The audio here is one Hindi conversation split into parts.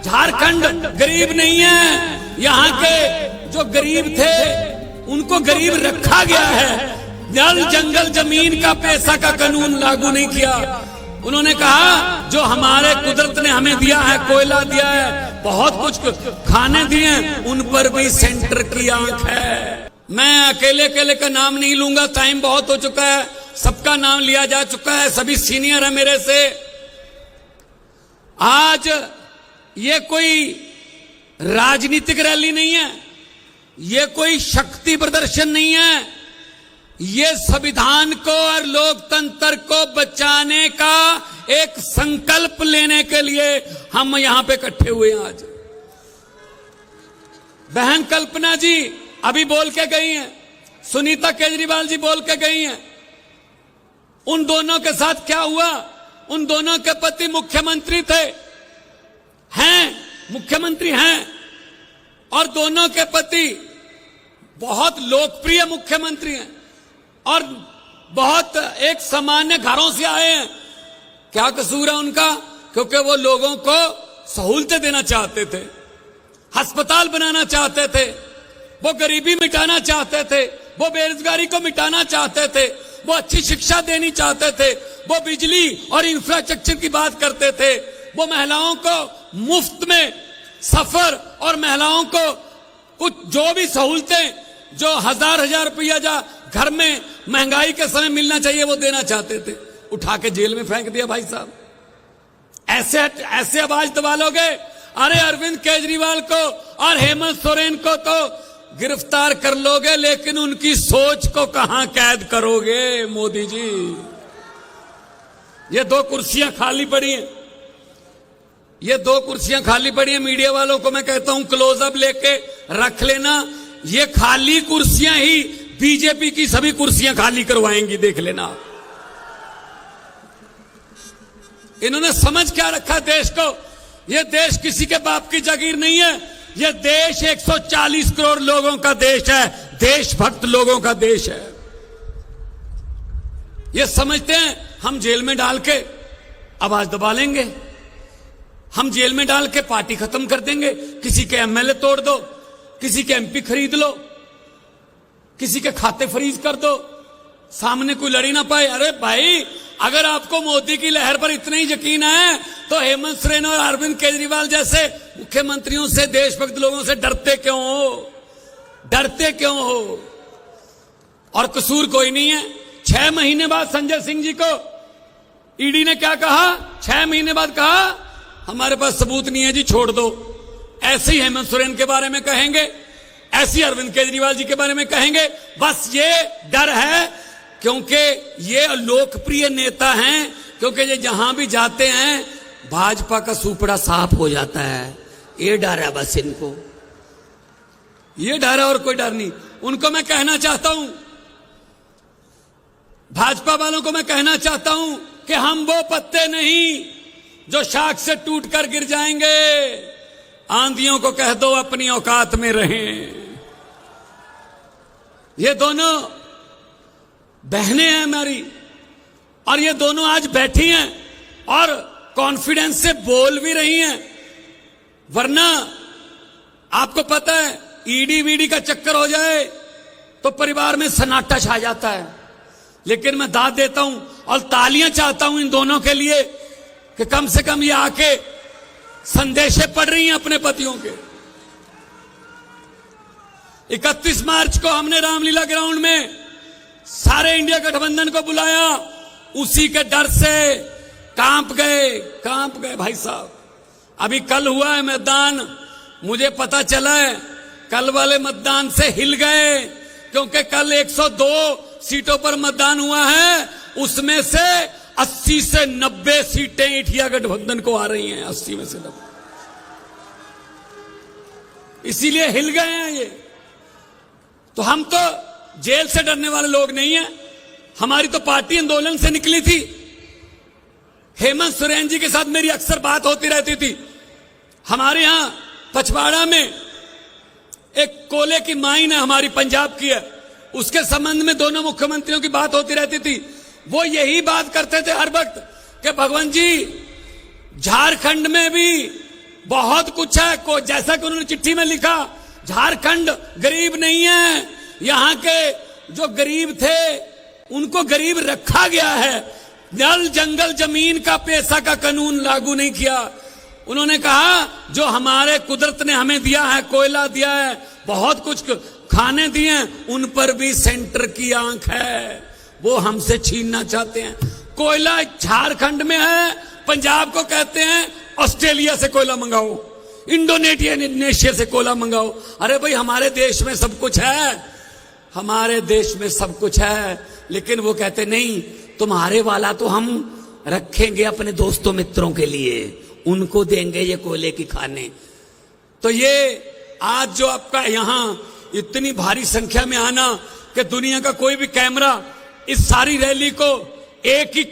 झारखंड गरीब नहीं है, यहाँ के जो गरीब थे उनको गरीब रखा गया है। जल जंगल जमीन का पैसा का कानून लागू नहीं किया। उन्होंने कहा जो हमारे कुदरत ने हमें दिया है, कोयला दिया है, बहुत कुछ खाने दिए, उन पर भी सेंटर की आंख है। मैं अकेले अकेले का नाम नहीं लूंगा, टाइम बहुत हो चुका है, सबका नाम लिया जा चुका है, सभी सीनियर है मेरे से। आज ये कोई राजनीतिक रैली नहीं है, ये कोई शक्ति प्रदर्शन नहीं है, ये संविधान को और लोकतंत्र को बचाने का एक संकल्प लेने के लिए हम यहां पे इकट्ठे हुए हैं। आज बहन कल्पना जी अभी बोल के गई हैं, सुनीता केजरीवाल जी बोल के गई हैं। उन दोनों के साथ क्या हुआ? उन दोनों के पति मुख्यमंत्री थे, मुख्यमंत्री हैं, और दोनों के पति बहुत लोकप्रिय मुख्यमंत्री हैं और बहुत एक सामान्य घरों से आए हैं। क्या कसूर है उनका? क्योंकि वो लोगों को सहूलतें देना चाहते थे, अस्पताल बनाना चाहते थे, वो गरीबी मिटाना चाहते थे, वो बेरोजगारी को मिटाना चाहते थे, वो अच्छी शिक्षा देनी चाहते थे, वो बिजली और इंफ्रास्ट्रक्चर की बात करते थे, वो महिलाओं को मुफ्त में सफर और महिलाओं को कुछ जो भी सहूलतें जो हजार रुपया जा घर में महंगाई के समय मिलना चाहिए वो देना चाहते थे, उठा के जेल में फेंक दिया। भाई साहब ऐसे आवाज दबा लोगे? अरे अरविंद केजरीवाल को और हेमंत सोरेन को तो गिरफ्तार कर लोगे, लेकिन उनकी सोच को कहां कैद करोगे मोदी जी? ये दो कुर्सियां खाली पड़ी हैं, ये दो कुर्सियां खाली पड़ी हैं। मीडिया वालों को मैं कहता हूं क्लोजअप लेके रख लेना, ये खाली कुर्सियां ही बीजेपी की सभी कुर्सियां खाली करवाएंगी, देख लेना। इन्होंने समझ क्या रखा देश को? ये देश किसी के बाप की जागीर नहीं है, ये देश 140 करोड़ लोगों का देश है, देशभक्त लोगों का देश है। ये समझते हैं हम जेल में डाल के आवाज दबा लेंगे, हम जेल में डाल के पार्टी खत्म कर देंगे, किसी के एमएलए तोड़ दो, किसी के एमपी खरीद लो, किसी के खाते फ्रीज कर दो, सामने कोई लड़ी ना पाए। अरे भाई, अगर आपको मोदी की लहर पर इतना ही यकीन है तो हेमंत सोरेन और अरविंद केजरीवाल जैसे मुख्यमंत्रियों से, देशभक्त लोगों से डरते क्यों हो? डरते क्यों हो? और कसूर कोई नहीं है। 6 महीने बाद संजय सिंह जी को ईडी ने क्या कहा? 6 महीने बाद कहा हमारे पास सबूत नहीं है जी, छोड़ दो। ऐसे ही हेमंत सोरेन के बारे में कहेंगे, ऐसी अरविंद केजरीवाल जी के बारे में कहेंगे। बस ये डर है, क्योंकि ये लोकप्रिय नेता हैं, क्योंकि ये जहां भी जाते हैं भाजपा का सुपड़ा साफ हो जाता है। ये डर है बस इनको, ये डर है और कोई डर नहीं। उनको मैं कहना चाहता हूं, भाजपा वालों को मैं कहना चाहता हूं कि हम वो पत्ते नहीं जो शाख से टूटकर गिर जाएंगे। आंधियों को कह दो अपनी औकात में रहें। ये दोनों बहनें हैं हमारी, और ये दोनों आज बैठी हैं और कॉन्फिडेंस से बोल भी रही हैं। वरना आपको पता है ईडी वीडी का चक्कर हो जाए तो परिवार में सन्नाटा छा जाता है। लेकिन मैं दाद देता हूं और तालियां चाहता हूं इन दोनों के लिए कि कम से कम ये आके संदेशे पढ़ रही हैं अपने पतियों के। 31 मार्च को हमने रामलीला ग्राउंड में सारे इंडिया गठबंधन को बुलाया, उसी के डर से कांप गए भाई साहब। अभी कल हुआ है मतदान, मुझे पता चला है कल वाले मतदान से हिल गए, क्योंकि कल 102 सीटों पर मतदान हुआ है, उसमें से 80 से 90 सीटें इंडिया गठबंधन को आ रही हैं। 80 में से 90, इसीलिए हिल गए हैं ये। तो हम तो जेल से डरने वाले लोग नहीं हैं, हमारी तो पार्टी आंदोलन से निकली थी। हेमंत सोरेन जी के साथ मेरी अक्सर बात होती रहती थी। हमारे यहां पचवाड़ा में एक कोयले की माइन है, हमारी पंजाब की है, उसके संबंध में दोनों मुख्यमंत्रियों की बात होती रहती थी। वो यही बात करते थे हर वक्त कि भगवान जी झारखंड में भी बहुत कुछ है को, जैसा कि उन्होंने चिट्ठी में लिखा, झारखंड गरीब नहीं है, यहां के जो गरीब थे उनको गरीब रखा गया है। जल जंगल जमीन का पैसा का कानून लागू नहीं किया। उन्होंने कहा जो हमारे कुदरत ने हमें दिया है, कोयला दिया है, बहुत कुछ खाने दिए हैं, उन पर भी सेंटर की आंख है, वो हमसे छीनना चाहते हैं। कोयला झारखंड में है, पंजाब को कहते हैं ऑस्ट्रेलिया से कोयला मंगाओ, इंडोनेशिया से कोयला मंगाओ। अरे भाई हमारे देश में सब कुछ है, हमारे देश में सब कुछ है, लेकिन वो कहते नहीं, तुम्हारे वाला तो हम रखेंगे अपने दोस्तों मित्रों के लिए, उनको देंगे ये कोयले की खाने। तो ये आज जो आपका यहां इतनी भारी संख्या में आना कि दुनिया का कोई भी कैमरा इस सारी रैली को एक ही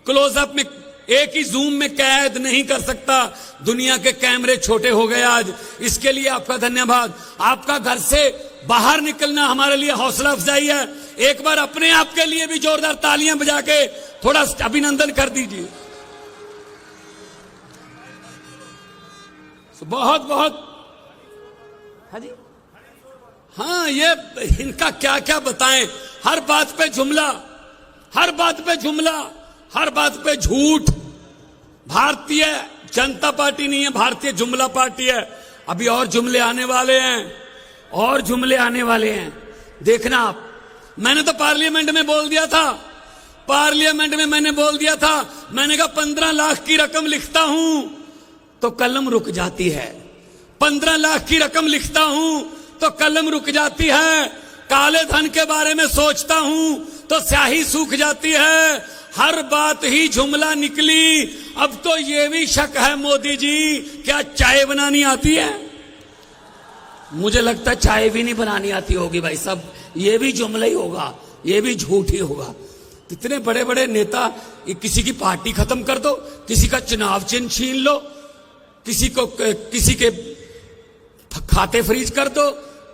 क्लोजअप में, एक ही जूम में कैद नहीं कर सकता। दुनिया के कैमरे छोटे हो गए आज, इसके लिए आपका धन्यवाद। आपका घर से बाहर निकलना हमारे लिए हौसला अफजाई है। एक बार अपने आप के लिए भी जोरदार तालियां बजा के थोड़ा अभिनंदन कर दीजिए। बहुत बहुत हाँ जी, हाँ, ये इनका क्या क्या बताएं, हर बात पे जुमला, हर बात पे जुमला, हर बात पे झूठ। भारतीय जनता पार्टी नहीं है, भारतीय जुमला पार्टी है। अभी और जुमले आने वाले हैं, और जुमले आने वाले हैं, देखना आप। मैंने तो पार्लियामेंट में बोल दिया था, पार्लियामेंट में मैंने बोल दिया था, मैंने कहा 15 लाख की रकम लिखता हूं तो कलम रुक जाती है, 15 लाख की रकम लिखता हूं तो कलम रुक जाती है, काले धन के बारे में सोचता हूं तो स्याही सूख जाती है, हर बात ही जुमला निकली। अब तो ये भी शक है मोदी जी, क्या चाय बनानी आती है? मुझे लगता है चाय भी नहीं बनानी आती होगी भाई साहब, ये भी जुमला ही होगा, ये भी झूठ ही होगा। इतने बड़े बड़े नेता, किसी की पार्टी खत्म कर दो, किसी का चुनाव चिन्ह छीन लो, किसी के खाते फ्रीज कर दो,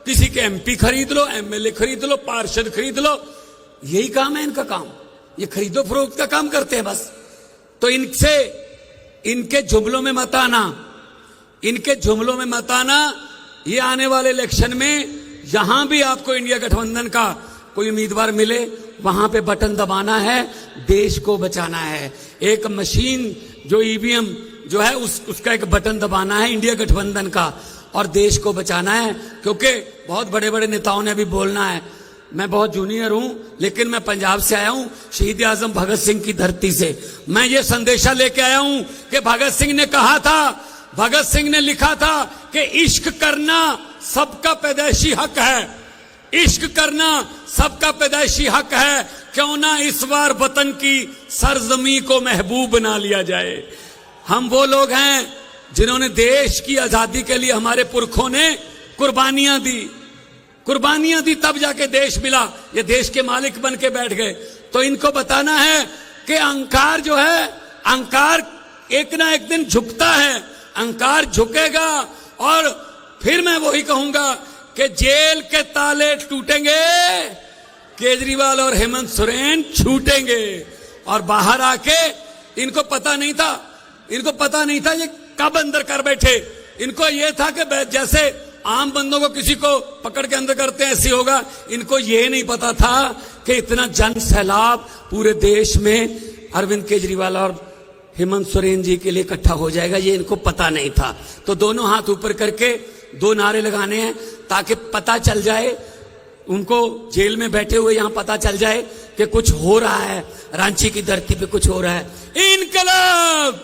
किसी के एमपी खरीद लो, एमएलए खरीद लो, पार्षद खरीद लो, यही काम है इनका काम, ये खरीदो फरोख्त का काम करते हैं बस। तो इनसे, इनके जुमलों में मत आना, इनके जुमलों में मत आना। ये आने वाले इलेक्शन में जहां भी आपको इंडिया गठबंधन का कोई उम्मीदवार मिले, वहां पे बटन दबाना है, देश को बचाना है। एक मशीन जो ईवीएम जो है उसका एक बटन दबाना है इंडिया गठबंधन का, और देश को बचाना है। क्योंकि बहुत बड़े बड़े नेताओं ने अभी बोलना है। मैं बहुत जूनियर हूं, लेकिन मैं पंजाब से आया हूं, शहीद आजम भगत सिंह की धरती से। मैं ये संदेशा लेके आया हूं कि भगत सिंह ने कहा था, भगत सिंह ने लिखा था कि इश्क करना सबका पैदाइशी हक है, इश्क करना सबका पैदाइशी हक है, क्यों ना इस बार वतन की सरजमी को महबूब बना लिया जाए। हम वो लोग हैं जिन्होंने देश की आजादी के लिए, हमारे पुरखों ने कुर्बानियां दी, कुर्बानियां दी, तब जाके देश मिला। ये देश के मालिक बन के बैठ गए। तो इनको बताना है कि अहंकार जो है, अहंकार एक ना एक दिन झुकता है, अहंकार झुकेगा। और फिर मैं वही कहूंगा कि जेल के ताले टूटेंगे, केजरीवाल और हेमंत सोरेन छूटेंगे। और बाहर आके, इनको पता नहीं था, इनको पता नहीं था ये कब अंदर कर बैठे। इनको ये था कि जैसे आम बंदों को किसी को पकड़ के अंदर करते हैं ऐसी होगा। इनको ये नहीं पता था कि इतना जन सैलाब पूरे देश में अरविंद केजरीवाल और हेमंत सोरेन जी के लिए इकट्ठा हो जाएगा, ये इनको पता नहीं था। तो दोनों हाथ ऊपर करके 2 नारे लगाने हैं ताकि पता चल जाए उनको, जेल में बैठे हुए यहां पता चल जाए कि कुछ हो रहा है, रांची की धरती पे कुछ हो रहा है। इनकलाब